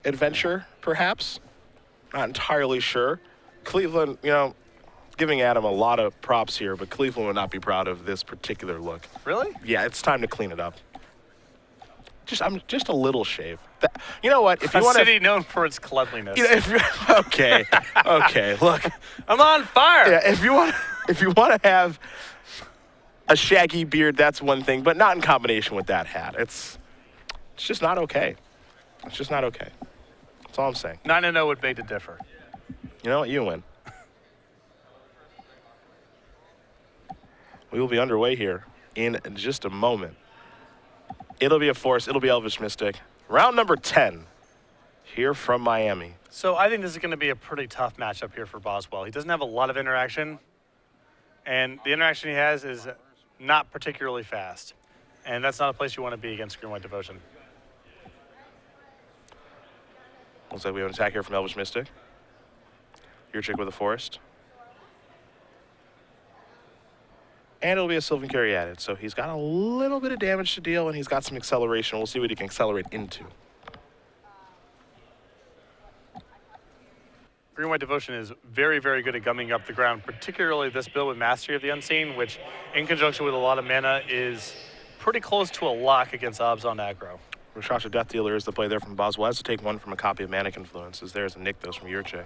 adventure, perhaps. Not entirely sure. Cleveland, giving Adam a lot of props here, but Cleveland would not be proud of this particular look. Really? Yeah, it's time to clean it up. Just a little shave. You know what? If you a want city known for its cleanliness. Okay, okay. Look, I'm on fire. yeah. If you want to have a shaggy beard, that's one thing, but not in combination with that hat. It's just not okay. It's just not okay. That's all I'm saying. 9-0 would beg to differ. You know what? You win. We will be underway here in just a moment. It'll be a force. It'll be Elvis Mystic. Round number 10 here from Miami. So I think this is going to be a pretty tough matchup here for Boswell. He doesn't have a lot of interaction, and the interaction he has is not particularly fast. And that's not a place you want to be against Green White Devotion. Looks like we have an attack here from Elvis Mystic. Yurchick with a forest. And it'll be a Sylvan Carry added. So he's got a little bit of damage to deal, and he's got some acceleration. We'll see what he can accelerate into. Green White Devotion is very, very good at gumming up the ground, particularly this build with Mastery of the Unseen, which in conjunction with a lot of mana is pretty close to a lock against Obs on aggro. Rashasha Death Dealer is the play there from Boswell. Has to take one from a copy of Manic Influences. There's a Nykthos from Yurchick.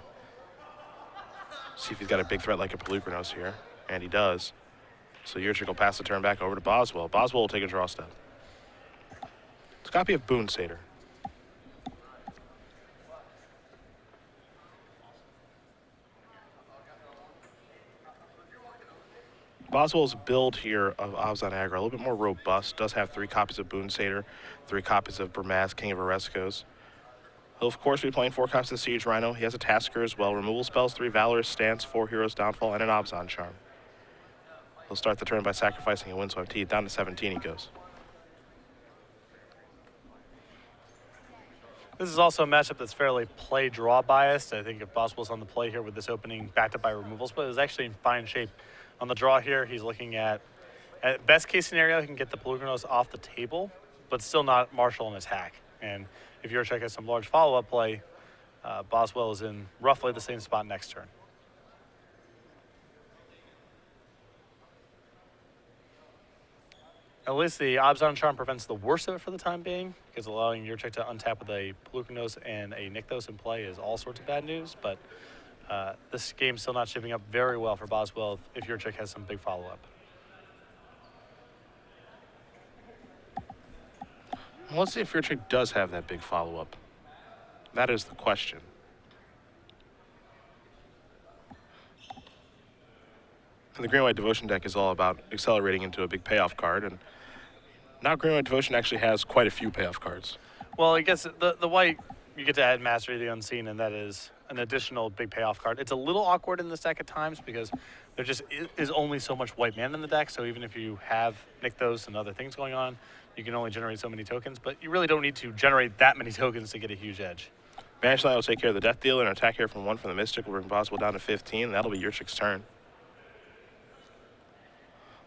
See if he's got a big threat like a Pelucranos here. And he does. So Yurchick will pass the turn back over to Boswell. Boswell will take a draw step. It's a copy of Boon Satyr. Boswell's build here of Obs on aggro a little bit more robust. Does have 3 copies of Boon Satyr, 3 copies of Burmaz, King of Oreskos. He'll, of course, be playing 4 copies of Siege Rhino. He has a Tasker as well. Removal spells, 3 Valorous Stance, 4 Heroes Downfall, and an Obzon Charm. He'll start the turn by sacrificing a Windswept Teeth. Down to 17 he goes. This is also a matchup that's fairly play-draw biased. I think if Boswell's on the play here with this opening backed up by removals, but is actually in fine shape. On the draw here, he's looking at best case scenario, he can get the Pelucranos off the table, but still not marshal in his hack. And if Yurchick has some large follow-up play, Boswell is in roughly the same spot next turn. At least the Obzon Charm prevents the worst of it for the time being, because allowing Yurchick to untap with a Pelucranos and a Nykthos in play is all sorts of bad news, but this game's still not shaping up very well for Boswell if Yurchick has some big follow-up. Well, let's see if Yurchick does have that big follow-up. That is the question. And the Green White Devotion deck is all about accelerating into a big payoff card, and now Green White Devotion actually has quite a few payoff cards. Well, I guess the white, you get to add Mastery of the Unseen, and that is an additional big payoff card. It's a little awkward in this deck at times because there just is only so much white mana in the deck, so even if you have Nykthos and other things going on, you can only generate so many tokens, but you really don't need to generate that many tokens to get a huge edge. Banish Light will take care of the Death Dealer, and attack here from 1 from the Mystic will bring Boswell down to 15, and that'll be Yurchick's turn.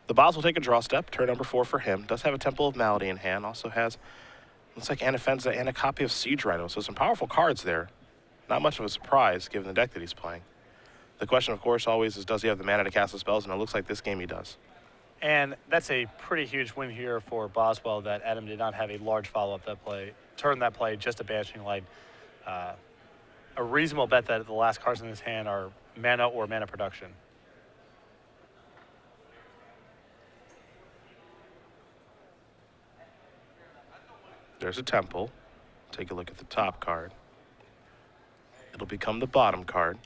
The Boss will take a draw step, turn number 4 for him. Does have a Temple of Malady in hand. Also has, looks like Anafenza and a copy of Siege Rhino. So some powerful cards there. Not much of a surprise given the deck that he's playing. The question, of course, always is does he have the mana to cast the spells? And it looks like this game he does. And that's a pretty huge win here for Boswell that Adam did not have a large follow-up that play, turn that play just a Banishing Light. A reasonable bet that the last cards in his hand are mana or mana production. There's a Temple. Take a look at the top card. It'll become the bottom card.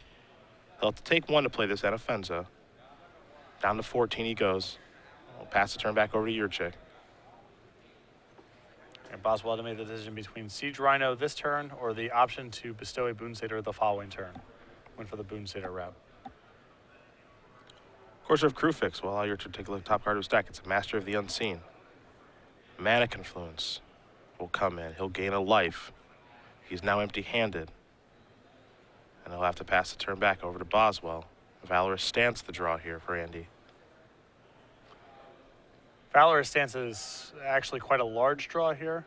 He'll have to take 1 to play this Anafenza. Down to 14 he goes. We'll pass the turn back over to Yurchick. And Boswell had made the decision between Siege Rhino this turn or the option to bestow a Boon Satyr the following turn. Went for the Boon Satyr route. Of course, we have Crew Fix. Well, Yurchick take a look at the top card of his deck. It's a Master of the Unseen. Manic Influence will come in. He'll gain a life. He's now empty-handed. And he'll have to pass the turn back over to Boswell. Valorous Stance the draw here for Andy. Valorous Stance is actually quite a large draw here,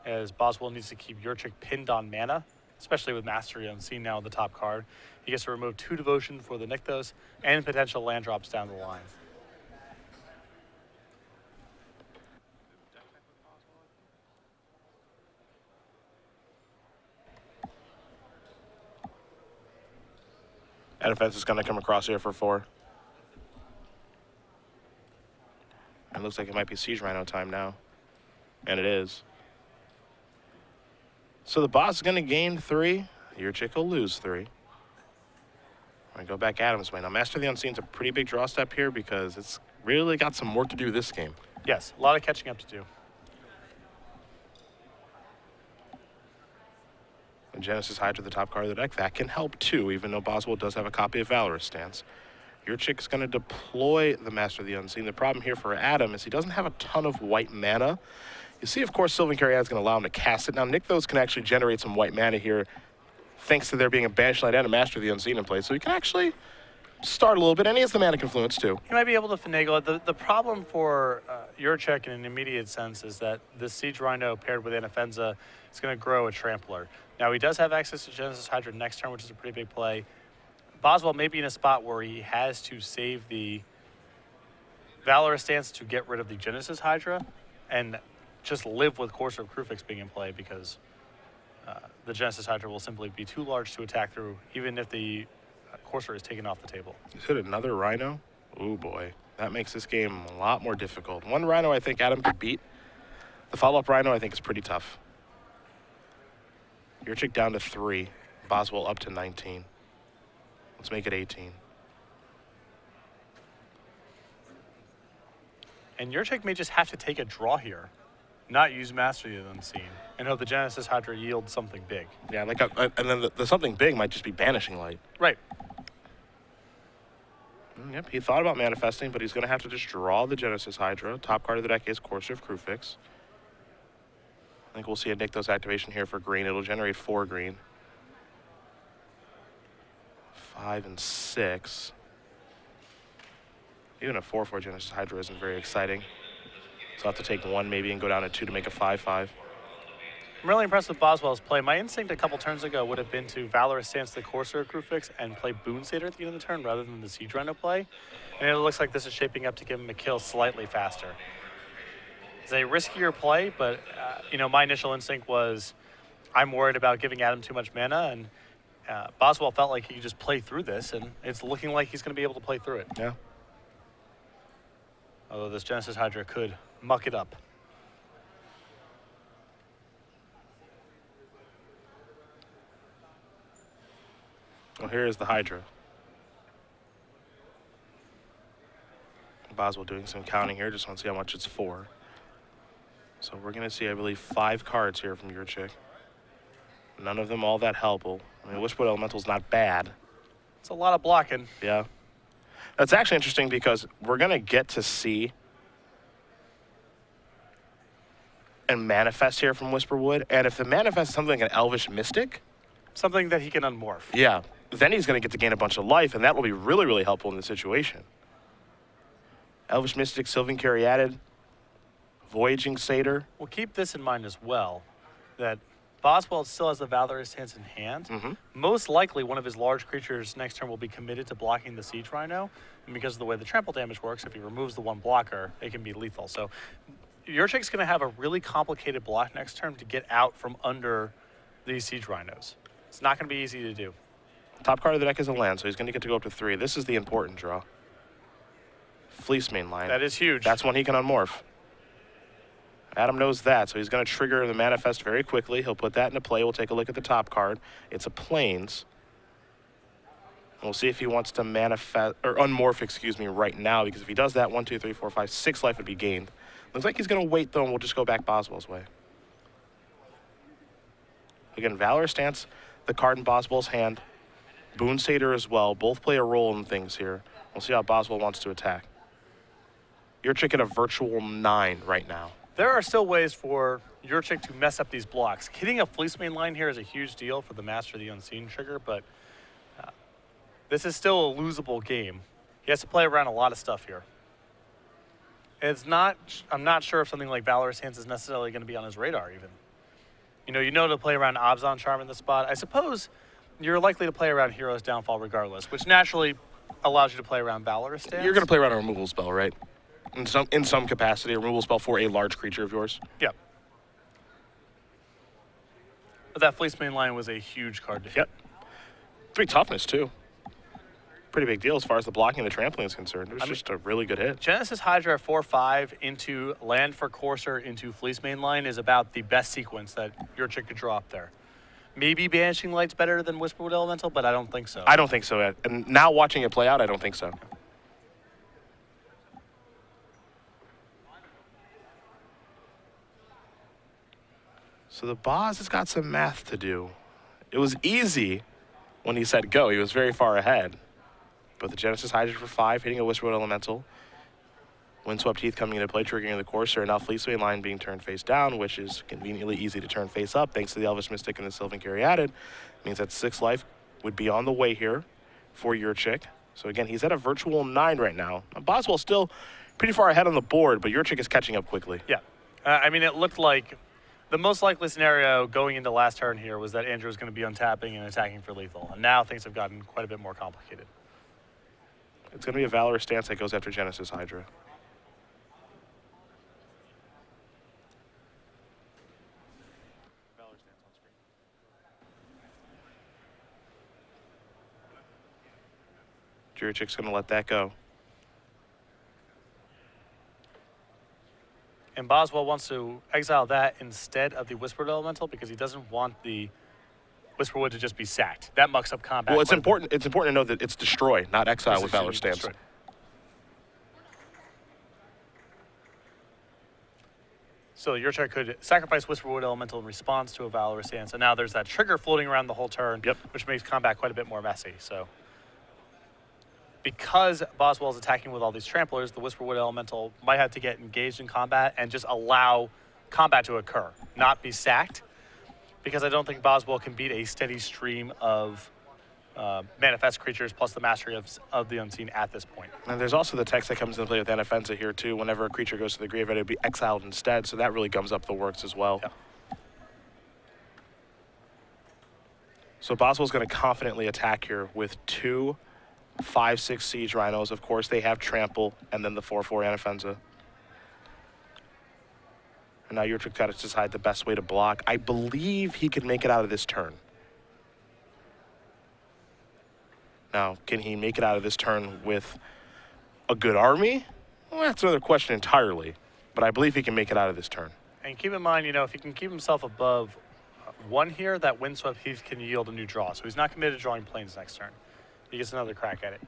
as Boswell needs to keep Yurchick pinned on mana especially with Mastery Unseen now on the top card. He gets to remove 2 Devotion for the Nykthos and potential land drops down the line. And defense is going to come across here for 4. It looks like it might be Siege Rhino time now. And it is. So the boss is going to gain 3. Yurchick will lose 3. I go back Adam's way. Now, Master of the Unseen's a pretty big draw step here because it's really got some work to do this game. Yes, a lot of catching up to do. And Genesis Hydra, the top card of the deck, that can help too, even though Boswell does have a copy of Valorous Stance. Yurchick is going to deploy the Master of the Unseen. The problem here for Adam is he doesn't have a ton of white mana. You see, of course, Sylvan Caryatid is going to allow him to cast it. Now, Nykthos can actually generate some white mana here, thanks to there being a Banished Light and a Master of the Unseen in play. So he can actually start a little bit, and he has the Mana Confluence too. He might be able to finagle it. The problem for Yurchick in an immediate sense is that this Siege Rhino paired with Anafenza is going to grow a Trampler. Now, he does have access to Genesis Hydra next turn, which is a pretty big play. Boswell may be in a spot where he has to save the Valorous Stance to get rid of the Genesis Hydra and just live with Courser of Kruphix being in play, because the Genesis Hydra will simply be too large to attack through, even if the Courser is taken off the table. He's hit another Rhino. Oh boy, that makes this game a lot more difficult. One Rhino I think Adam could beat. The follow-up Rhino I think is pretty tough. Yurchick down to 3. Boswell up to 19. Let's make it 18. And Yurchick may just have to take a draw here, not use Mastery of the Unseen, and hope the Genesis Hydra yields something big. Yeah, like and then the something big might just be Banishing Light. Right. Yep, he thought about manifesting, but he's going to have to just draw the Genesis Hydra. Top card of the deck is Courser of Kruphix. I think we'll see a Nykthos activation here for green. It'll generate 4 green. 5 and 6. Even a 4/4 Genesis Hydra isn't very exciting. So I'll have to take 1 maybe and go down to 2 to make a 5/5. I'm really impressed with Boswell's play. My instinct a couple turns ago would have been to Valorous Stance the Courser of Kruphix and play Boon Satyr at the end of the turn rather than the Siege Rhino play. And it looks like this is shaping up to give him a kill slightly faster. It's a riskier play, but my initial instinct was I'm worried about giving Adam too much mana, and Boswell felt like he could just play through this, and it's looking like he's going to be able to play through it. Yeah. Although this Genesis Hydra could muck it up. Well, here is the Hydra. Boswell doing some counting here. Just want to see how much it's for. So we're going to see, I believe, 5 cards here from Yurchick. None of them all that helpful. I mean, Wishwood Elemental's not bad. It's a lot of blocking. Yeah. That's actually interesting because we're going to get to see and manifest here from Whisperwood. And if the manifest is something like an Elvish Mystic, something that he can unmorph. yeah, then he's going to get to gain a bunch of life, and that will be really, really helpful in this situation. Elvish Mystic, Sylvan Caryatid, Voyaging Satyr. We'll keep this in mind as well, that Boswell still has the Valorous Stance in hand. Mm-hmm. Most likely one of his large creatures next turn will be committed to blocking the Siege Rhino, and because of the way the trample damage works, if he removes the 1 blocker, it can be lethal. So Yurchick's going to have a really complicated block next turn to get out from under these Siege Rhinos. It's not going to be easy to do. Top card of the deck is a land, so he's going to get to go up to 3. This is the important draw. Fleece main line. That is huge. That's when he can unmorph. Adam knows that, so he's going to trigger the manifest very quickly. He'll put that into play. We'll take a look at the top card. It's a Plains. We'll see if he wants to manifest or unmorph, excuse me, right now, because if he does that, 1, 2, 3, 4, 5, 6 life would be gained. Looks like he's going to wait, though, and we'll just go back Boswell's way. Again, Valorous Stance, the card in Boswell's hand. Boon Satyr as well. Both play a role in things here. We'll see how Boswell wants to attack. Yurchick at a virtual 9 right now. There are still ways for Yurchick to mess up these blocks. Hitting a Fleece main line here is a huge deal for the Master of the Unseen trigger, but this is still a losable game. He has to play around a lot of stuff here. I'm not sure if something like Valorous Stance is necessarily going to be on his radar even. You know to play around Obzon Charm in the spot. I suppose you're likely to play around Hero's Downfall regardless, which naturally allows you to play around Valorous Stance. You're going to play around a removal spell, right? In some capacity, a removal spell for a large creature of yours. Yep. But that Fleece main line was a huge card to hit. Yep. 3 toughness, too. Pretty big deal as far as the blocking and the trampling is concerned. It was just a really good hit. Genesis Hydra at 4/5 into Land for Courser into Fleece main line is about the best sequence that Yurchick could draw up there. Maybe Banishing Light's better than Whisperwood Elemental, but I don't think so. I don't think so. And now watching it play out, I don't think so. So the boss has got some math to do. It was easy when he said go. He was very far ahead. But the Genesis Hydra for 5, hitting a Whisperwood Elemental. Windswept Heath coming into play, triggering the Courser, and now Fleece main line being turned face down, which is conveniently easy to turn face up thanks to the Elvish Mystic and the Sylvan Caryatid. Means that 6 life would be on the way here for Yurchick. So again, he's at a virtual 9 right now. Boswell's still pretty far ahead on the board, but Yurchick is catching up quickly. Yeah. I mean, it looked like the most likely scenario going into last turn here was that Andrew was going to be untapping and attacking for lethal. And now things have gotten quite a bit more complicated. It's going to be a Valorous Stance that goes after Genesis Hydra. Yurchick's going to let that go. And Boswell wants to exile that instead of the Whispered Elemental because he doesn't want the Whisperwood to just be sacked. That mucks up combat. Well, it's important to know that it's destroy, not exile with Valorous Stance. Destroy. So Yurchick could sacrifice Whisperwood Elemental in response to a Valorous Stance, and now there's that trigger floating around the whole turn, which makes combat quite a bit more messy. So because Boswell's attacking with all these tramplers, the Whisperwood Elemental might have to get engaged in combat and just allow combat to occur, not be sacked, because I don't think Boswell can beat a steady stream of manifest creatures plus the mastery of the unseen at this point. And there's also the text that comes into play with Anafenza here too. Whenever a creature goes to the graveyard, it'd be exiled instead, so that really gums up the works as well. Yeah. So Boswell's going to confidently attack here with 2 5/6 Siege Rhinos. Of course, they have Trample and then the 4/4 Anafenza. And now Yurchick's got to decide the best way to block. I believe he could make it out of this turn. Now, can he make it out of this turn with a good army? Well, that's another question entirely. But I believe he can make it out of this turn. And keep in mind, if he can keep himself above 1 here, that Windswept Heath can yield a new draw. So he's not committed to drawing planes next turn. He gets another crack at it.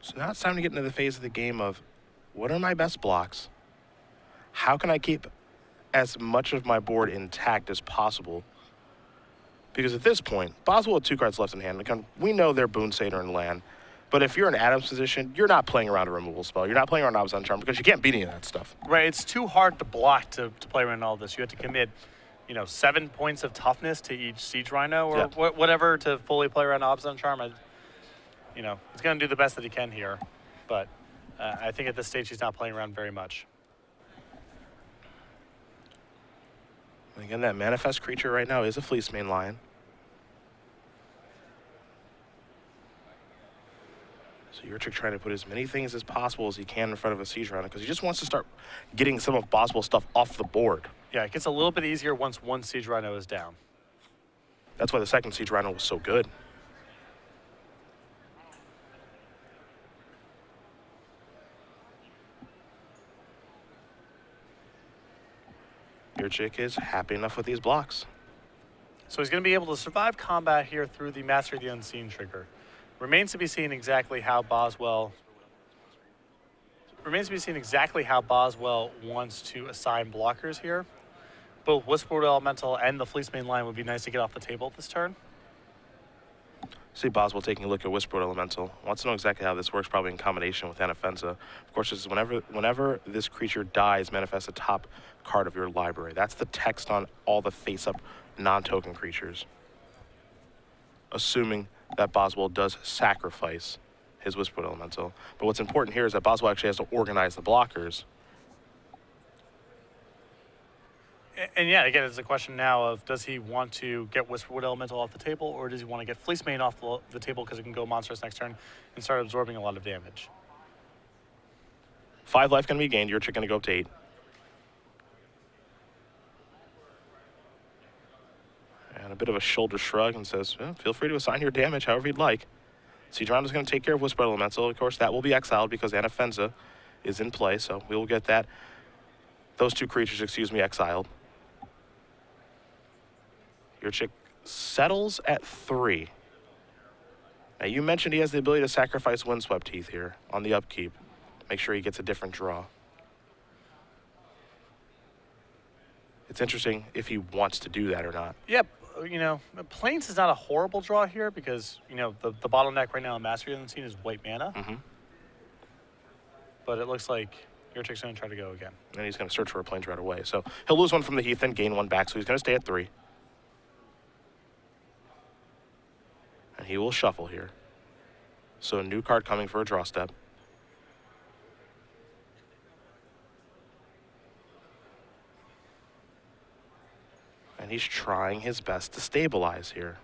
So now it's time to get into the phase of the game of what are my best blocks? How can I keep as much of my board intact as possible? Because at this point, Boswell with 2 cards left in hand. We know they're Boon Satyr and land. But if you're in Adam's position, you're not playing around a removal spell. You're not playing around Obzon Charm because you can't beat any of that stuff. Right, it's too hard to block to play around all this. You have to commit, 7 points of toughness to each Siege Rhino or whatever to fully play around Obzon Charm. He's going to do the best that he can here. But I think at this stage he's not playing around very much. Again, that manifest creature right now is a Fleece main lion. So Yurchick trying to put as many things as possible as he can in front of a Siege Rhino because he just wants to start getting some of Boswell's stuff off the board. Yeah, it gets a little bit easier once one Siege Rhino is down. That's why the second Siege Rhino was so good. Yurchick is happy enough with these blocks. So he's going to be able to survive combat here through the Mastery of the Unseen trigger. Remains to be seen exactly how Boswell wants to assign blockers here. Both Whisperwood Elemental and the Fleece main line would be nice to get off the table this turn. See Boswell taking a look at Whisperwood Elemental. Wants to know exactly how this works, probably in combination with Anafenza. Of course, this is whenever this creature dies, manifest a top card of your library. That's the text on all the face-up non-token creatures. Assuming that Boswell does sacrifice his Whisperwood Elemental. But what's important here is that Boswell actually has to organize the blockers. And yeah, again, it's a question now of does he want to get Whisperwood Elemental off the table, or does he want to get Fleece Mane off the table because it can go monstrous next turn and start absorbing a lot of damage? 5 life going to be gained. Yurchick going to go up to 8. And a bit of a shoulder shrug and says, well, feel free to assign your damage however you'd like. Siege Rhino's going to take care of Whisper Elemental. Of course, that will be exiled because Anafenza is in play, so we will get that. Those 2 creatures, excuse me, exiled. Yurchick settles at 3. Now, you mentioned he has the ability to sacrifice Windswept Teeth here on the upkeep. Make sure he gets a different draw. It's interesting if he wants to do that or not. Yep. You know, Plains is not a horrible draw here because, you know, the bottleneck right now in Mastery of the Unseen is white mana. But it looks like Yurchick's going to try to go again. And he's going to search for a Plains right away. So he'll lose 1 from the Heath and gain 1 back, so he's going to stay at 3. And he will shuffle here. So a new card coming for a draw step. And he's trying his best to stabilize here.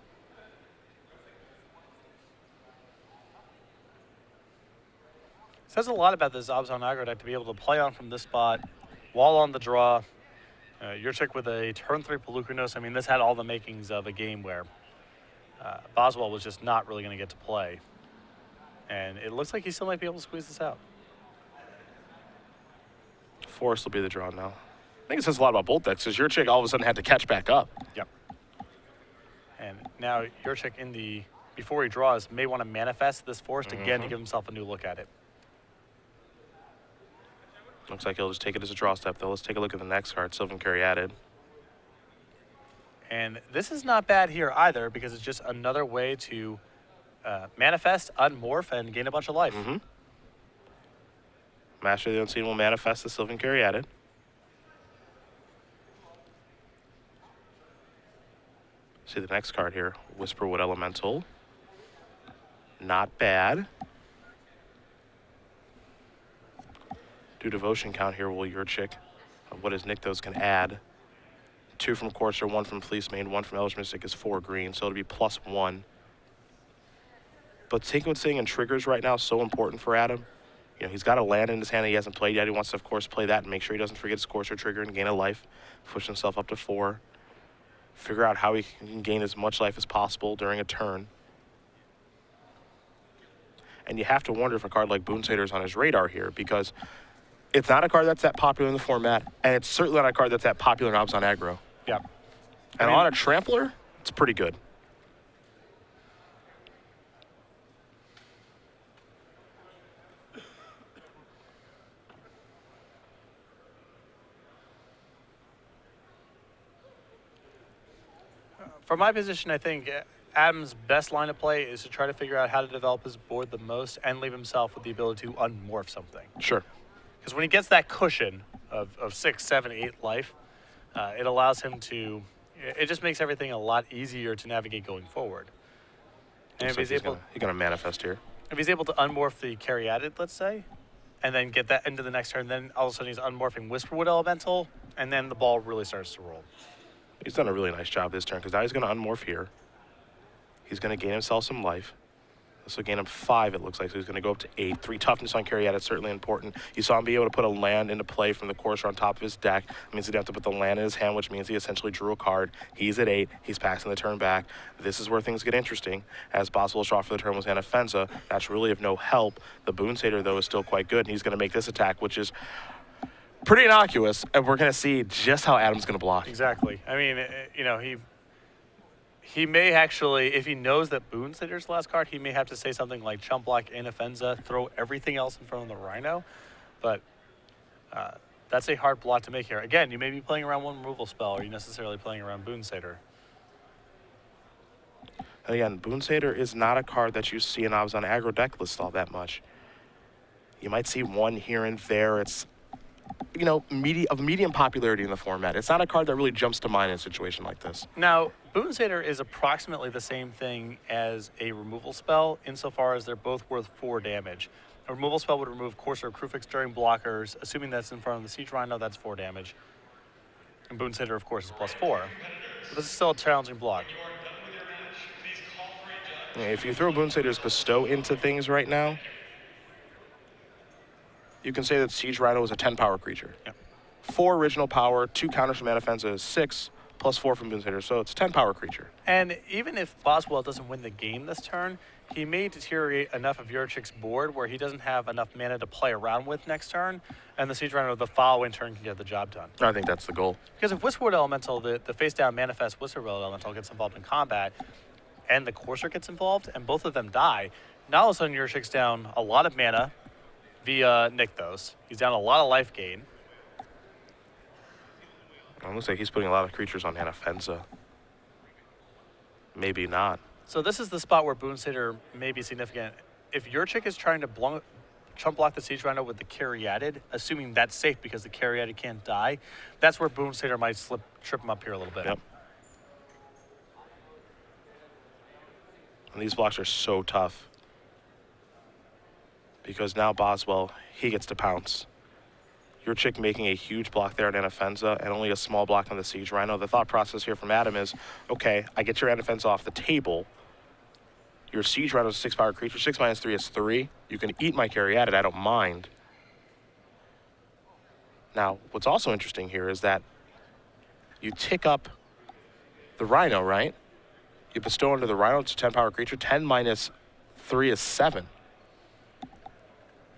Says a lot about this Abzan aggro deck to be able to play on from this spot while on the draw. Yurchick with a turn 3 Pelucranos. I mean, this had all the makings of a game where Boswell was just not really going to get to play. And it looks like he still might be able to squeeze this out. Forest will be the draw now. I think it says a lot about both decks because Yurchick all of a sudden had to catch back up. Yep. And now Yurchick before he draws, may want to manifest this Forest again to give himself a new look at it. Looks like he'll just take it as a draw step, though. Let's take a look at the next card, Sylvan Caryatid. And this is not bad here either because it's just another way to manifest, unmorph, and gain a bunch of life. Master of the Unseen will manifest the Sylvan Caryatid. See the next card here, Whisperwood Elemental. Not bad. Do devotion count here will Yurchick of what his Nykthos can add. 2 from Courser, 1 from Fleece Mane, 1 from Eldritch Mystic is 4 green, so it'll be +1. But sequencing and triggers right now is so important for Adam. You know, he's got a land in his hand that he hasn't played yet. He wants to, of course, play that and make sure he doesn't forget his Courser trigger and gain a life. Push himself up to 4. Figure out how he can gain as much life as possible during a turn. And you have to wonder if a card like Boonsater is on his radar here because it's not a card that's that popular in the format, and it's certainly not a card that's that popular in Abzan aggro. Yeah. And on a Trampler, it's pretty good. From my position, I think Adam's best line of play is to try to figure out how to develop his board the most and leave himself with the ability to unmorph something. Sure. Because when he gets that cushion of 6, 7, 8 life, it allows him to, it just makes everything a lot easier to navigate going forward. And if he's going to manifest here. If he's able to unmorph the Caryatid, let's say, and then get that into the next turn, then all of a sudden he's unmorphing Whisperwood Elemental, and then the ball really starts to roll. He's done a really nice job this turn because now he's going to unmorph here. He's going to gain himself some life. This will gain him 5, it looks like, so he's going to go up to 8. 3 toughness on Caryatid is certainly important. You saw him be able to put a land into play from the Courser on top of his deck. It means he'd have to put the land in his hand, which means he essentially drew a card. He's at 8. He's passing the turn back. This is where things get interesting. As Boswell's draw for the turn was Anafenza. That's really of no help. The Boonsater, though, is still quite good, and he's going to make this attack, which is pretty innocuous, and we're going to see just how Adam's going to block. Exactly. I mean, you know, he may actually, if he knows that Boonsater's the last card, he may have to say something like chump block Anafenza, throw everything else in front of the Rhino. But that's a hard block to make here. Again, you may be playing around one removal spell, or you necessarily playing around Boonsater. Again, Boonsater is not a card that you see in Abzan aggro deck list all that much. You might see one here and there. It's of medium popularity in the format. It's not a card that really jumps to mind in a situation like this. Now, Boon Satyr is approximately the same thing as a removal spell insofar as they're both worth 4 damage. A removal spell would remove Courser or Crewfix during blockers. Assuming that's in front of the Siege Rhino, that's 4 damage. And Boon Satyr, of course, is +4. But this is still a challenging block. If you throw Boon Satyr's Bestow into things right now, you can say that Siege Rhino is a 10 power creature. Yep. 4 original power, 2 counters from Anafenza is 6, +4 from Boon Satyr, so it's a 10 power creature. And even if Boswell doesn't win the game this turn, he may deteriorate enough of Yurchick's board where he doesn't have enough mana to play around with next turn, and the Siege Rhino the following turn can get the job done. I think that's the goal. Because if Whisperwood Elemental, the face-down manifest Whisperwood Elemental gets involved in combat, and the Courser gets involved, and both of them die, now all of a sudden Yurchick's down a lot of mana via Nykthos. He's down a lot of life gain. It looks like he's putting a lot of creatures on Anafenza. Maybe not. So this is the spot where Boon Satyr may be significant. If Yurchick is trying to chump block the Siege Rhino with the Caryatid, assuming that's safe because the Caryatid can't die, that's where Boon Satyr might trip him up here a little bit. Yep. And these blocks are so tough. Because now Boswell, he gets to pounce. Yurchick making a huge block there on Anafenza and only a small block on the Siege Rhino. The thought process here from Adam is, okay, I get your Anafenza off the table. Your Siege Rhino is a 6-power creature. 6 minus 3 is 3. You can eat my Caryatid, I don't mind. Now, what's also interesting here is that you tick up the Rhino, right? You bestow under the Rhino, it's a 10-power creature. 10 minus 3 is 7.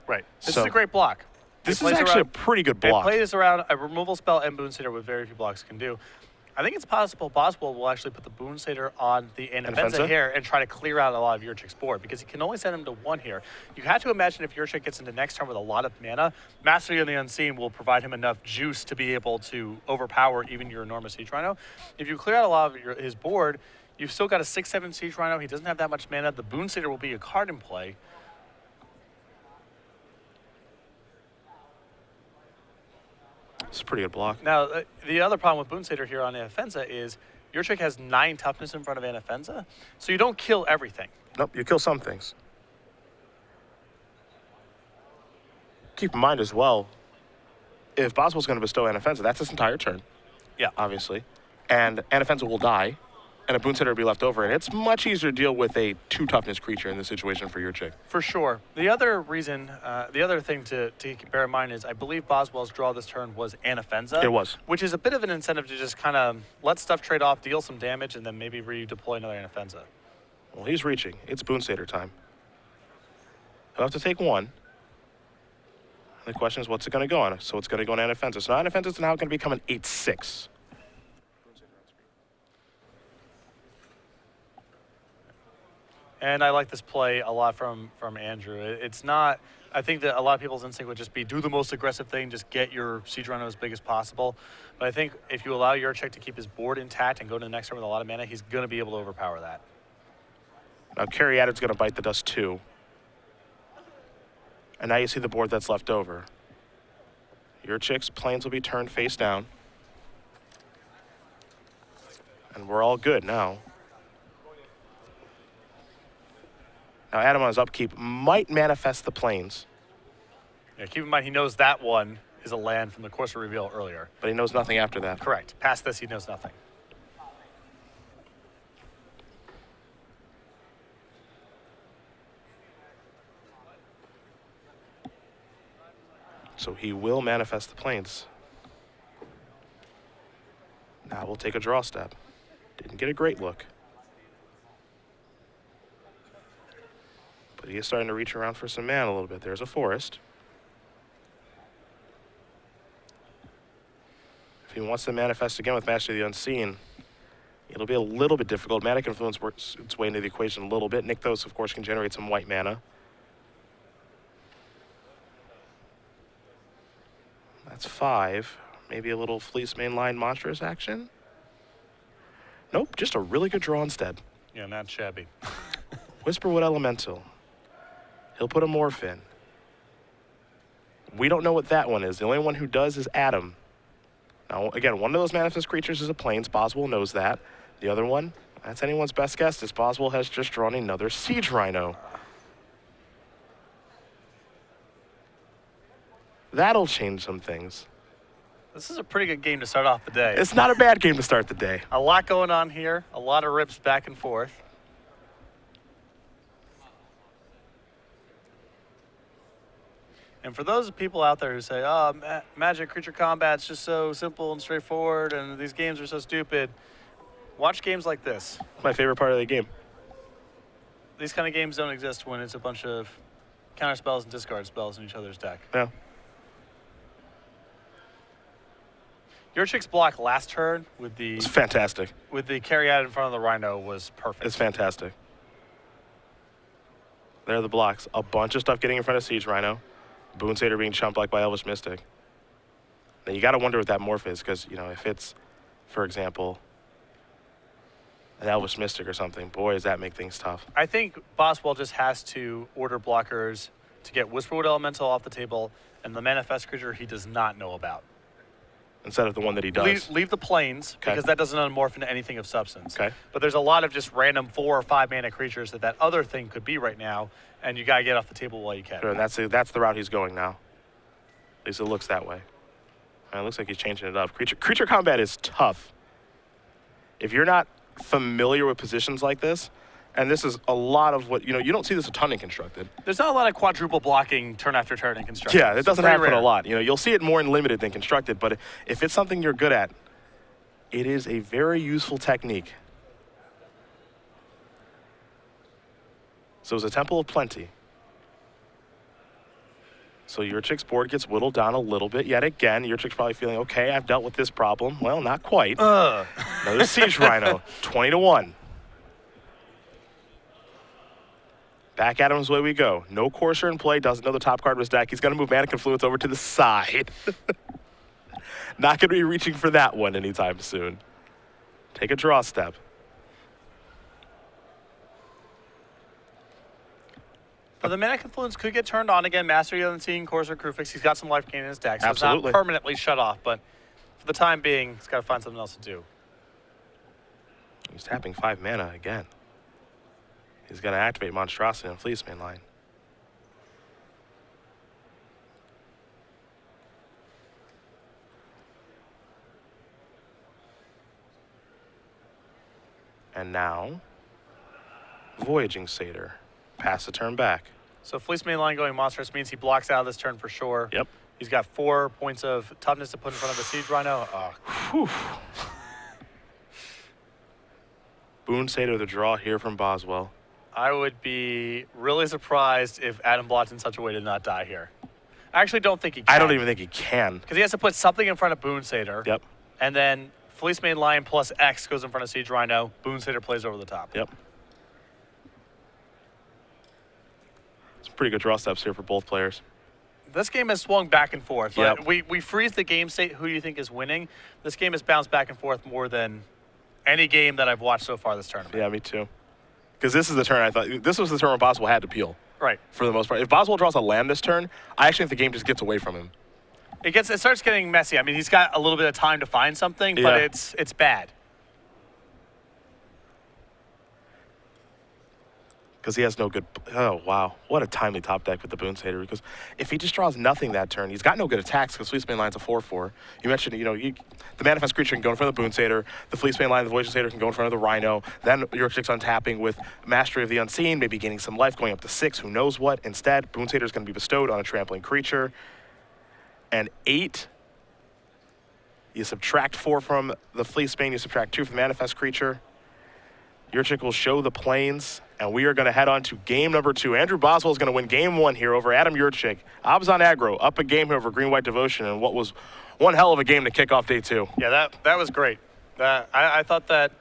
Right. This is a great block. This is actually a pretty good block. It plays around a removal spell and Boon Satyr with very few blocks can do. I think it's possible Boswell will actually put the Boon Satyr on the Anafenza here and try to clear out a lot of Yurchick's board because he can only send him to 1 here. You have to imagine if Yurchick gets into next turn with a lot of mana, Mastery of the Unseen will provide him enough juice to be able to overpower even your enormous Siege Rhino. If you clear out a lot of his board, you've still got a 6/7 Siege Rhino. He doesn't have that much mana. The Boon Satyr will be a card in play. It's a pretty good block. Now, the other problem with Boon Satyr here on Anafenza is Yurchick has 9 toughness in front of Anafenza, so you don't kill everything. Nope, you kill some things. Keep in mind as well, if Boswell's going to bestow Anafenza, that's his entire turn. Yeah. Obviously. And Anafenza will die, and a Boon Satyr will be left over, and it's much easier to deal with a 2-toughness creature in this situation for Yurchick. For sure. The other reason, the other thing to bear in mind is I believe Boswell's draw this turn was Anafenza. It was. Which is a bit of an incentive to just kind of let stuff trade off, deal some damage, and then maybe redeploy another Anafenza. Well, he's reaching. It's Boon Satyr time. He'll have to take 1. The question is, what's it going to go on? So it's going to go on Anafenza. So now Anafenza is now going to become an 8/6. And I like this play a lot from Andrew. It's not, I think that a lot of people's instinct would just be do the most aggressive thing, just get your Siege Rhino as big as possible. But I think if you allow Yurchick to keep his board intact and go to the next turn with a lot of mana, he's going to be able to overpower that. Now Caryatid's going to bite the dust too. And now you see the board that's left over. Yurchick's planes will be turned face down. And we're all good now. Now Adam on his upkeep might manifest the planes. Yeah, keep in mind he knows that one is a land from the Courser reveal earlier. But he knows nothing after that. Correct. Past this, he knows nothing. So he will manifest the planes. Now we'll take a draw step. Didn't get a great look. But he is starting to reach around for some mana a little bit. There's a forest. If he wants to manifest again with Mastery of the Unseen, it'll be a little bit difficult. Mana Confluence works its way into the equation a little bit. Nykthos, of course, can generate some white mana. That's 5. Maybe a little Fleece Mainline Monstrous action? Nope, just a really good draw instead. Yeah, not shabby. Whisperwood Elemental. He'll put a Morph in. We don't know what that one is. The only one who does is Adam. Now, again, one of those manifest creatures is a plains. Boswell knows that. The other one, that's anyone's best guess, is Boswell has just drawn another Siege Rhino. That'll change some things. This is a pretty good game to start off the day. It's not a bad game to start the day. A lot going on here, a lot of rips back and forth. And for those people out there who say, oh, Magic Creature Combat's just so simple and straightforward and these games are so stupid, watch games like this. My favorite part of the game. These kind of games don't exist when it's a bunch of counter spells and discard spells in each other's deck. Yeah. Yurchick's block last turn with the It's fantastic. with the carry out in front of the Rhino was perfect. It's fantastic. There are the blocks. A bunch of stuff getting in front of Siege Rhino. Boon Satyr being chumped like by Elvish Mystic. Now you got to wonder what that morph is, because, you know, if it's, for example, an Elvish Mystic or something, boy, does that make things tough. I think Boswell just has to order blockers to get Whisperwood Elemental off the table and the manifest creature he does not know about. Instead of the one that he does. Leave the planes, Okay. because that doesn't unmorph into anything of substance. Okay. But there's a lot of just random 4 or 5 mana creatures that other thing could be right now, and you got to get off the table while you can. Sure, and that's the route he's going now. At least it looks that way. And it looks like he's changing it up. Creature combat is tough. If you're not familiar with positions like this, and this is a lot of what, you know, you don't see this a ton in Constructed. There's not a lot of quadruple blocking turn after turn in Constructed. Yeah, it doesn't pretty happen rare. a lot. You know, you'll see it more in Limited than Constructed, but if it's something you're good at, it is a very useful technique. So it's a Temple of Plenty. So Yurchick's board gets whittled down a little bit yet again. Yurchick's probably feeling, okay, I've dealt with this problem. Well, not quite. Another Siege Rhino, 20-1. Back at him is the way we go. No Courser in play, doesn't know the top card of his deck. He's going to move Mana Confluence over to the side. Not going to be reaching for that one anytime soon. Take a draw step. But the Mana Confluence could get turned on again. Mastery of the Unseen, Courser, Crewfix. He's got some life gain in his deck, so Absolutely. it's not permanently shut off. But for the time being, he's got to find something else to do. He's tapping 5 mana again. He's going to activate Monstrosity and Fleece Mainline. And now, Voyaging Satyr. Pass the turn back. So Fleece Mainline going Monstrous means he blocks out this turn for sure. Yep. He's got 4 points of toughness to put in front of the Siege Rhino. Whew. Boon Satyr, the draw here from Boswell. I would be really surprised if Adam blocked in such a way to not die here. I actually don't think he can. I don't even think he can. Because he has to put something in front of Boon Satyr. Yep. And then Fleece Mainline plus X goes in front of Siege Rhino. Boon Satyr plays over the top. Yep. Some pretty good draw steps here for both players. This game has swung back and forth. Yep. We freeze the game state, who you think is winning. This game has bounced back and forth more than any game that I've watched so far this tournament. Yeah, me too. Because this is the turn I thought, this was the turn when Boswell had to peel. Right. For the most part. If Boswell draws a land this turn, I actually think the game just gets away from him. It starts getting messy. I mean, he's got a little bit of time to find something, but Yeah. it's bad. Because he has no good, oh wow, what a timely top deck with the Boon Satyr. Because if he just draws nothing that turn, he's got no good attacks because Fleece Mainline's a 4/4. You mentioned, you know, the Manifest Creature can go in front of the Boon Satyr, the Fleece Mainline, the Voyaging Satyr can go in front of the Rhino, then Yurchick's untapping with Mastery of the Unseen, maybe gaining some life, going up to 6, who knows what. Instead, Boon Satyr's going to be bestowed on a trampling creature. And 8, you subtract 4 from the Fleece Main, you subtract 2 from the Manifest Creature. Yurchick will show the planes, and we are going to head on to game number 2. Andrew Boswell is going to win game 1 here over Adam Yurchick. Abzan Aggro up a game here over Green-White Devotion, and what was one hell of a game to kick off day 2. Yeah, that was great. I thought that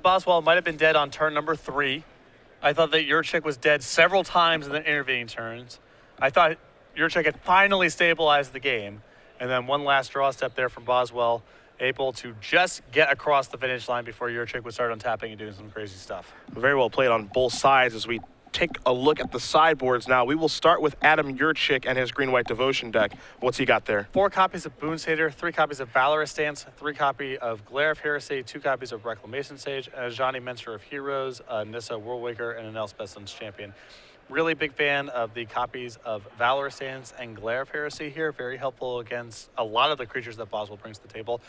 Boswell might have been dead on turn number 3. I thought that Yurchick was dead several times in the intervening turns. I thought Yurchick had finally stabilized the game, and then one last draw step there from Boswell, able to just get across the finish line before Yurchick would start untapping and doing some crazy stuff. Very well played on both sides as we take a look at the sideboards now. We will start with Adam Yurchick and his green-white devotion deck. What's he got there? 4 copies of Boon Satyr, 3 copies of Valorous Stance, 3 copies of Glare of Heresy, 2 copies of Reclamation Sage, a Ajani Mentor of Heroes, a Nissa Worldwaker, and an Elspeth Sun's Champion. Really big fan of the copies of Valorous Stance and Glare of Heresy here. Very helpful against a lot of the creatures that Boswell brings to the table.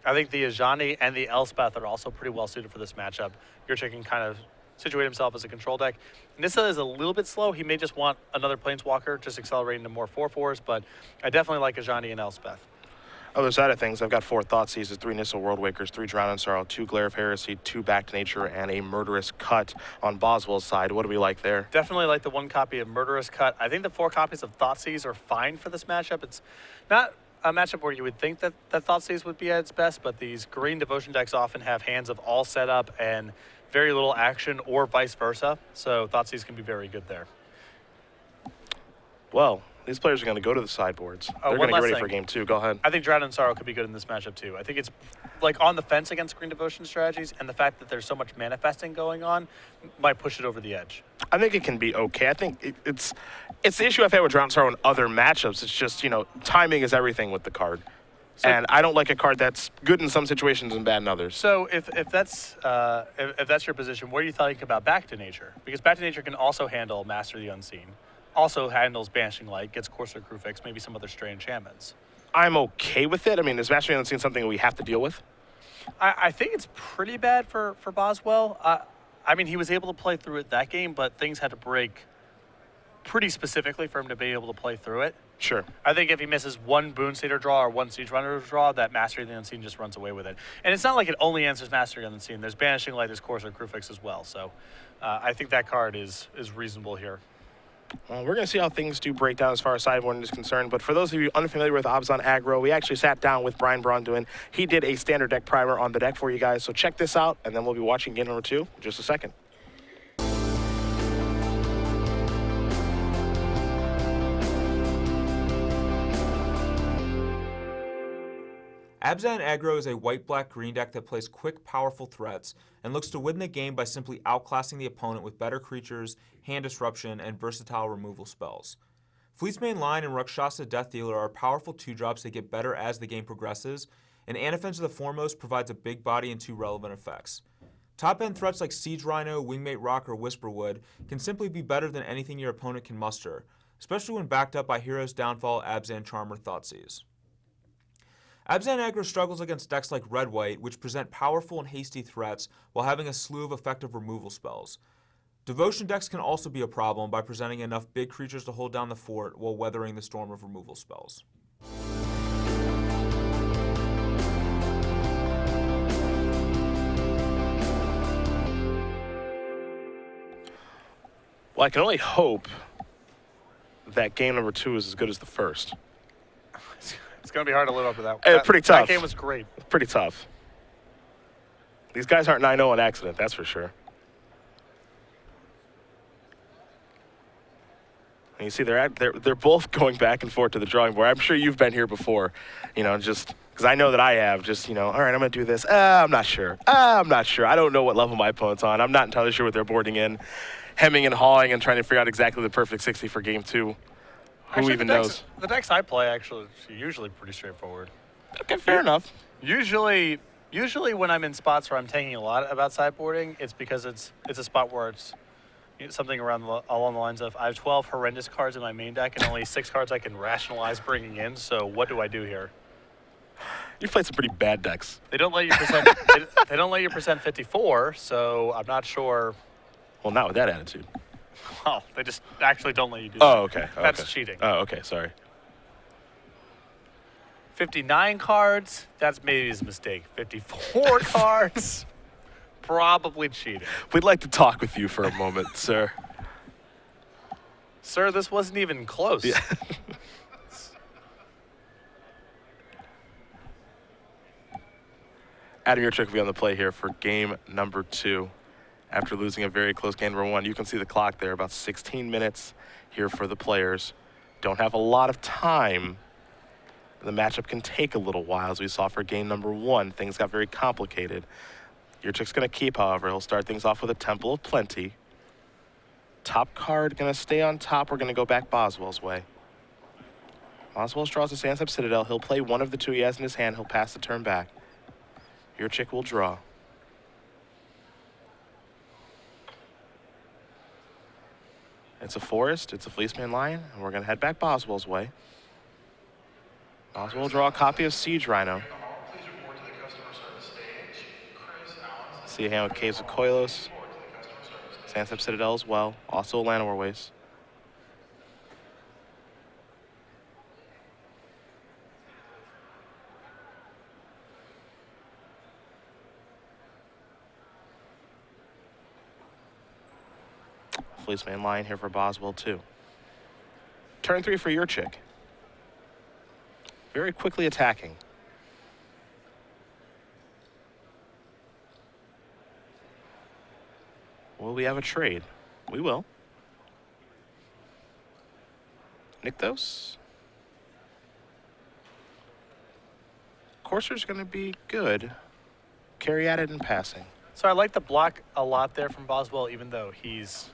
I think the Ajani and the Elspeth are also pretty well suited for this matchup. Yurchick can kind of situate himself as a control deck. Nissa is a little bit slow. He may just want another Planeswalker, just accelerating to more 4/4s, but I definitely like Ajani and Elspeth. Other side of things, I've got 4 Thoughtseizes, 3 Nissa Worldwakers, 3 Drown in Sorrow, 2 Glare of Heresy, 2 Back to Nature, and a Murderous Cut on Boswell's side. What do we like there? Definitely like the 1 copy of Murderous Cut. I think the 4 copies of Thoughtseize are fine for this matchup. It's not a matchup where you would think that Thoughtseize would be at its best, but these green devotion decks often have hands of all setup and very little action, or vice versa. So Thoughtseize can be very good there. Well, these players are going to go to the sideboards. They're going to get ready for game 2. Go ahead. I think Drown in Sorrow could be good in this matchup too. I think it's like on the fence against green devotion strategies, and the fact that there's so much manifesting going on might push it over the edge. I think it can be okay. I think it's the issue I've had with Drown in Sorrow in other matchups. It's just, timing is everything with the card. So, and I don't like a card that's good in some situations and bad in others. So if that's your position, what are you thinking about Back to Nature? Because Back to Nature can also handle Master the Unseen. Also handles Banishing Light, gets Courser Crew Fix, maybe some other stray enchantments. I'm okay with it. I mean, is Master the Unseen something we have to deal with? I think it's pretty bad for Boswell. I mean, he was able to play through it that game, but things had to break pretty specifically for him to be able to play through it. Sure. I think if he misses 1 Boon Satyr draw or 1 Siege Runner draw, that Master of the Unseen just runs away with it. And it's not like it only answers Master of the Unseen. There's Banishing Light, there's Courser Crew Fix as well. So I think that card is reasonable here. Well, we're going to see how things do break down as far as sideboarding is concerned. But for those of you unfamiliar with Obs on Aggro, we actually sat down with Brian Braunduin. He did a standard deck primer on the deck for you guys. So check this out, and then we'll be watching game number 2 in just a second. Abzan Aggro is a white-black-green deck that plays quick, powerful threats and looks to win the game by simply outclassing the opponent with better creatures, hand disruption, and versatile removal spells. Fleet's Line and Rakshasa Death Dealer are powerful 2-drops that get better as the game progresses, and Anaffen's the Foremost provides a big body and 2 relevant effects. Top-end threats like Siege Rhino, Wingmate Rock, or Whisperwood can simply be better than anything your opponent can muster, especially when backed up by Hero's Downfall, Abzan Charm, or Thoughtseize. Abzan Aggro struggles against decks like Red-White, which present powerful and hasty threats while having a slew of effective removal spells. Devotion decks can also be a problem by presenting enough big creatures to hold down the fort while weathering the storm of removal spells. Well, I can only hope that game number 2 is as good as the first. It's going to be hard to live up to that. Pretty tough. That game was great. Pretty tough. These guys aren't 9-0 on accident, that's for sure. And you see, they're both going back and forth to the drawing board. I'm sure you've been here before, just because I know that I have. Just, all right, I'm going to do this. I'm not sure. I'm not sure. I don't know what level my opponent's on. I'm not entirely sure what they're boarding in, hemming and hawing and trying to figure out exactly the perfect 60 for game 2. Who even knows? The decks I play actually are usually pretty straightforward. Okay, fair enough. Usually when I'm in spots where I'm thinking a lot about sideboarding, it's because it's a spot where it's something along the lines of I have 12 horrendous cards in my main deck and only 6 cards I can rationalize bringing in. So what do I do here? You've played some pretty bad decks. They don't let you present. they don't let you present 54, so I'm not sure. Well, not with that attitude. Oh, they just actually don't let you do that. Oh, okay. That's cheating. Oh, okay. Sorry. 59 cards, that's maybe his mistake. 54 cards, probably cheating. We'd like to talk with you for a moment, sir. Sir, this wasn't even close. Yeah. Adam Yurchick will be on the play here for game number 2. After losing a very close game number 1, you can see the clock there, about 16 minutes here for the players. Don't have a lot of time. The matchup can take a little while, as we saw for game number 1. Things got very complicated. Yurchick's going to keep, however. He'll start things off with a Temple of Plenty. Top card going to stay on top. We're going to go back Boswell's way. Boswell draws a Sandsep Citadel. He'll play one of the two he has in his hand. He'll pass the turn back. Yurchick will draw. It's a forest. It's a Fleeceman Lion. And we're going to head back Boswell's way. Boswell will draw a copy of Siege Rhino. See a hand with Caves of Koilos. Sandsep Citadel as well. Also Llanowar Waste. Fleeceman Lion here for Boswell too. Turn 3 for Yurchick. Very quickly attacking. Will we have a trade? We will. Nykthos. Courser's going to be good. Carry at it in passing. So I like the block a lot there from Boswell, even though he's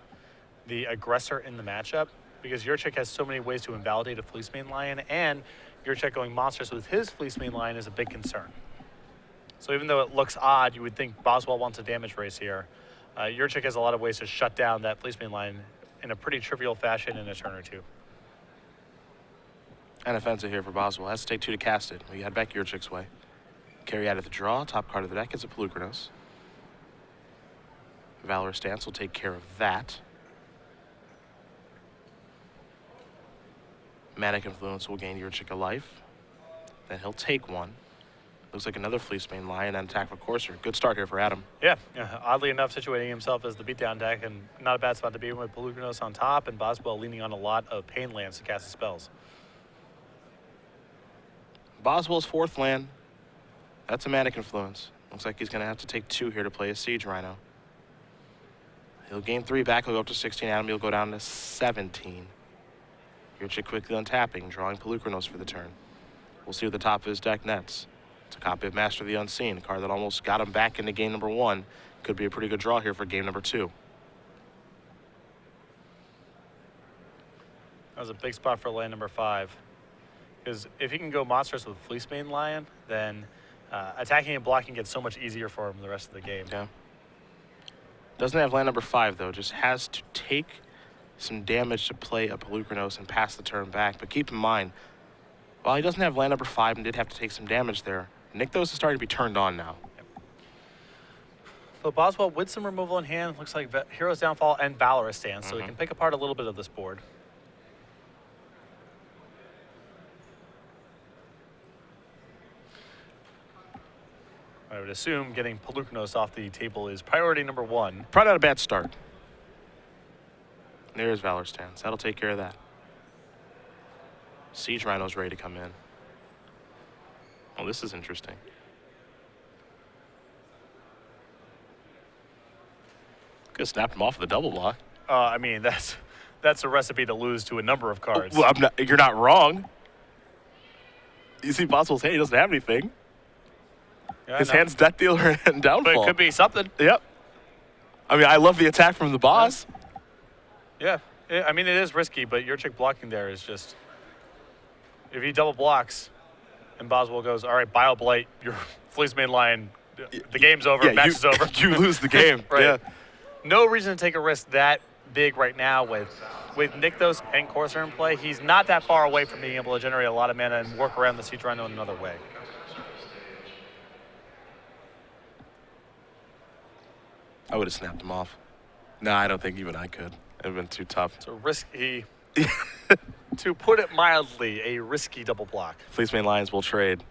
the aggressor in the matchup, because Yurchick has so many ways to invalidate a Fleeceman Lion, and Yurchick going monsters with his Fleeceman Lion is a big concern. So even though it looks odd, you would think Boswell wants a damage race here. Yurchick has a lot of ways to shut down that Fleeceman Lion in a pretty trivial fashion in a turn or two. And offensive here for Boswell. Has to take 2 to cast it. We head back Yurchick's way. Carry out at the draw. Top card of the deck is a Pelukrinos. Valorous Stance will take care of that. Manic Influence will gain Yurchick a life. Then he'll take 1. Looks like another Fleeceman Lion and attack for Courser. Good start here for Adam. Yeah, oddly enough, situating himself as the beatdown deck, and not a bad spot to be in with Pelukrinos on top, and Boswell leaning on a lot of pain lands to cast his spells. Boswell's 4th land. That's a Manic Influence. Looks like he's going to have to take 2 here to play a Siege Rhino. He'll gain 3 back. He'll go up to 16. Adam, he'll go down to 17. Yurchick quickly untapping, drawing Pelukrinos for the turn. We'll see what the top of his deck nets. It's a copy of Master of the Unseen, a card that almost got him back into game number 1. Could be a pretty good draw here for game number 2. That was a big spot for land number 5. Because if he can go monsters with Fleeceman Lion, then attacking and blocking gets so much easier for him the rest of the game. Yeah. Doesn't have land number 5, though. Just has to take some damage to play a Pelukrinos and pass the turn back. But keep in mind, while he doesn't have land number 5 and did have to take some damage there, Nykthos is starting to be turned on now. Yep. So Boswell with some removal in hand, looks like Hero's Downfall and Valorous Stance, so he can pick apart a little bit of this board. I would assume getting Pelukrinos off the table is priority number 1. Probably not a bad start. There's Valorous Stance. That'll take care of that. Siege Rhino's ready to come in. Oh, this is interesting. Could have snapped him off with a double block. I mean, that's a recipe to lose to a number of cards. Well, you're not wrong. You see Boswell's hand, he doesn't have anything. Yeah, His hand's Death Dealer and Downfall. But it could be something. Yep. I mean, I love the attack from the boss. Yeah. I mean, it is risky, but Yurchick blocking there is just... If he double blocks and Boswell goes, all right, Bile Blight, your Fleeceman Lion, the game's over, match is over. You lose the game. Right. Yeah. No reason to take a risk that big right now with Nykthos and Courser in play. He's not that far away from being able to generate a lot of mana and work around the Siege Rhino in another way. I would have snapped him off. No, I don't think even I could. It would have been too tough. It's a risky, to put it mildly, a risky double block. Fleeceman Lions will trade.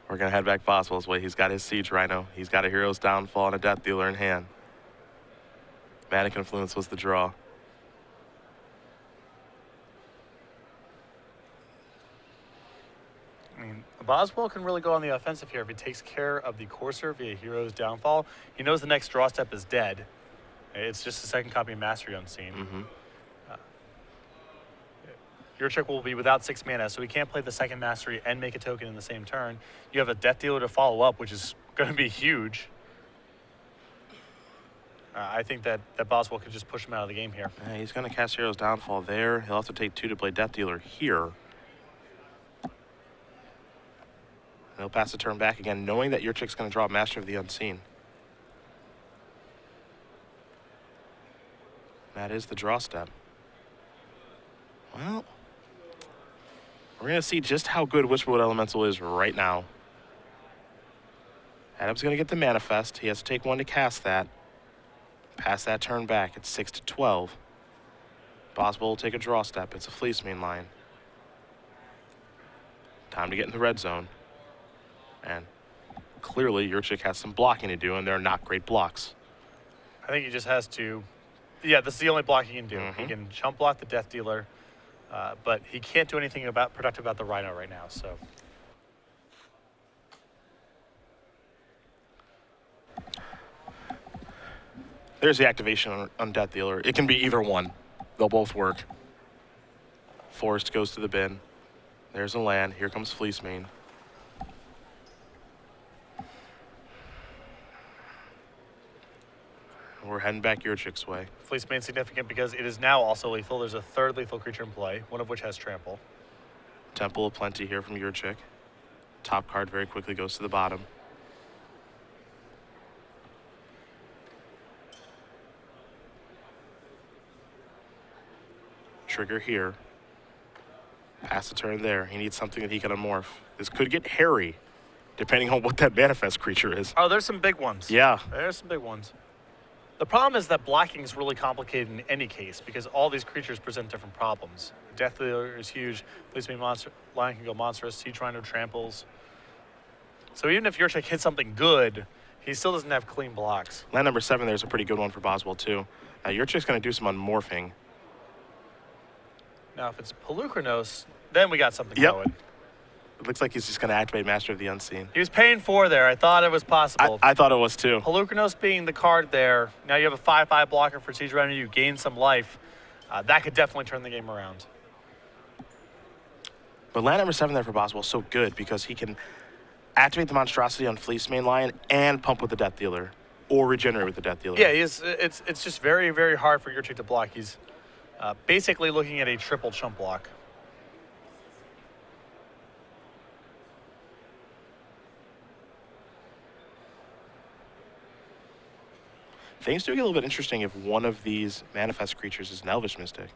We're going to head back Boswell's way. He's got his Siege Rhino. He's got a Hero's Downfall and a Death Dealer in hand. Manic Influence was the draw. I mean, Boswell can really go on the offensive here if he takes care of the Courser via Hero's Downfall. He knows the next draw step is dead. It's just a second copy of Mastery Unseen. Yurchick will be without 6 mana, so he can't play the second Mastery and make a token in the same turn. You have a Death Dealer to follow up, which is going to be huge. I think that Boswell could just push him out of the game here. He's going to cast Hero's Downfall there. He'll have to take 2 to play Death Dealer here. He'll pass the turn back again, knowing that Yurchick's going to draw Master of the Unseen. That is the draw step. Well, we're going to see just how good Whisperwood Elemental is right now. Adam's going to get the Manifest. He has to take 1 to cast that. Pass that turn back. It's 6 to 12. Boswell will take a draw step. It's a Fleece main line. Time to get in the red zone. And clearly, Yurchick has some blocking to do, and they're not great blocks. I think he just has to. Yeah, this is the only block he can do. He can jump block the Death Dealer, but he can't do anything productive about the Rhino right now. So. There's the activation on Death Dealer. It can be either one. They'll both work. Forest goes to the bin. There's a land. Here comes Fleece Mane. We're heading back Yurchick's way. Fleece Mane significant because it is now also lethal. There's a 3rd lethal creature in play, one of which has Trample. Temple of Plenty here from Yurchick. Top card very quickly goes to the bottom. Trigger here. Pass the turn there. He needs something that he can unmorph. This could get hairy, depending on what that manifest creature is. Oh, there's some big ones. Yeah. There's some big ones. The problem is that blocking is really complicated in any case because all these creatures present different problems. Death Dealer is huge. Fleece Mane monster, Lion can go monstrous. Siege Rhino tramples. So even if Yurchick hits something good, he still doesn't have clean blocks. Land number 7 there's a pretty good one for Boswell, too. Yurchick's going to do some unmorphing. Now, if it's Pelucranos, then we got something going. It looks like he's just going to activate Master of the Unseen. He was paying 4 there. I thought it was possible. I thought it was, too. Pelucranos being the card there. Now you have a 5/5 blocker for Siege Rhino. You gain some life. That could definitely turn the game around. But land number 7 there for Boswell is so good because he can activate the monstrosity on Fleece Main Lion and pump with the Death Dealer or regenerate with the Death Dealer. Yeah, it's just very, very hard for Yurchick to block. He's basically looking at a triple chump block. Things do get a little bit interesting if one of these manifest creatures is an Elvish Mystic.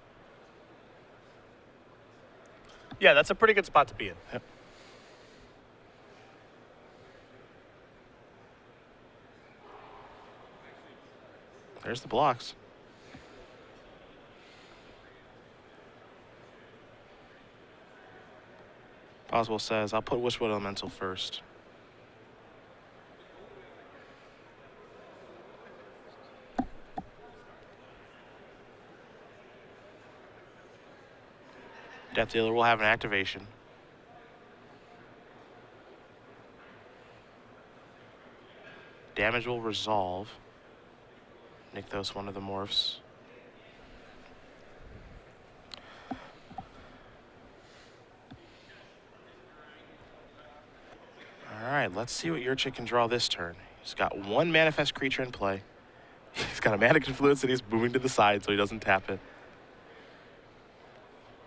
Yeah, that's a pretty good spot to be in. Yep. There's the blocks. Boswell says, I'll put Wishwood Elemental first. Death Dealer will have an activation. Damage will resolve. Nykthos, one of the morphs. All right, let's see what Yurchick can draw this turn. He's got 1 manifest creature in play. He's got a Mana Confluence and he's moving to the side so he doesn't tap it.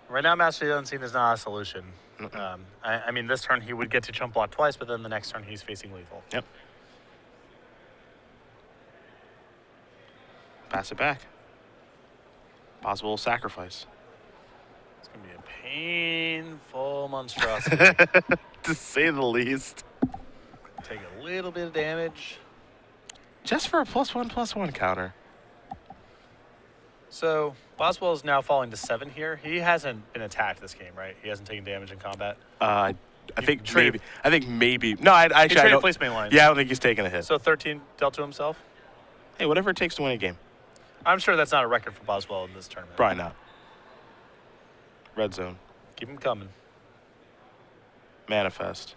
Right now, Master of the Unseen is not a solution. I mean, this turn he would get to chump block twice, but then the next turn he's facing lethal. Yep. Pass it back. Possible sacrifice. It's going to be a painful monstrosity. To say the least. Take a little bit of damage. Just for a +1/+1 counter. So Boswell is now falling to 7 here. He hasn't been attacked this game, right? He hasn't taken damage in combat. I think traded- maybe. I think maybe. No, I He actually I traded don't. Fleece Main Line. Yeah, I don't think he's taking a hit. So 13 dealt to himself. Hey, whatever it takes to win a game. I'm sure that's not a record for Boswell in this tournament. Probably not. Red zone. Keep him coming. Manifest.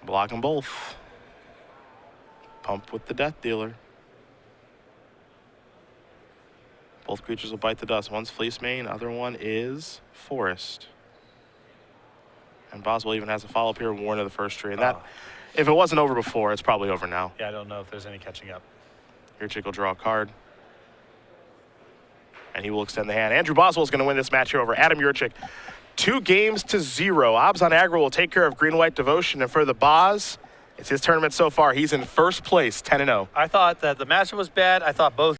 Block them both. Pump with the Death Dealer. Both creatures will bite the dust. One's Fleece Mane, other one is Forest. And Boswell even has a follow-up here, Warren of the first tree. And that, If it wasn't over before, it's probably over now. Yeah, I don't know if there's any catching up. Yurchick will draw a card. And he will extend the hand. Andrew Boswell is going to win this match here over Adam Yurchick. 2-0. Obs on Aggro will take care of Green-White Devotion. And for the Boz, it's his tournament so far. He's in first place, 10-0. I thought that the matchup was bad. I thought both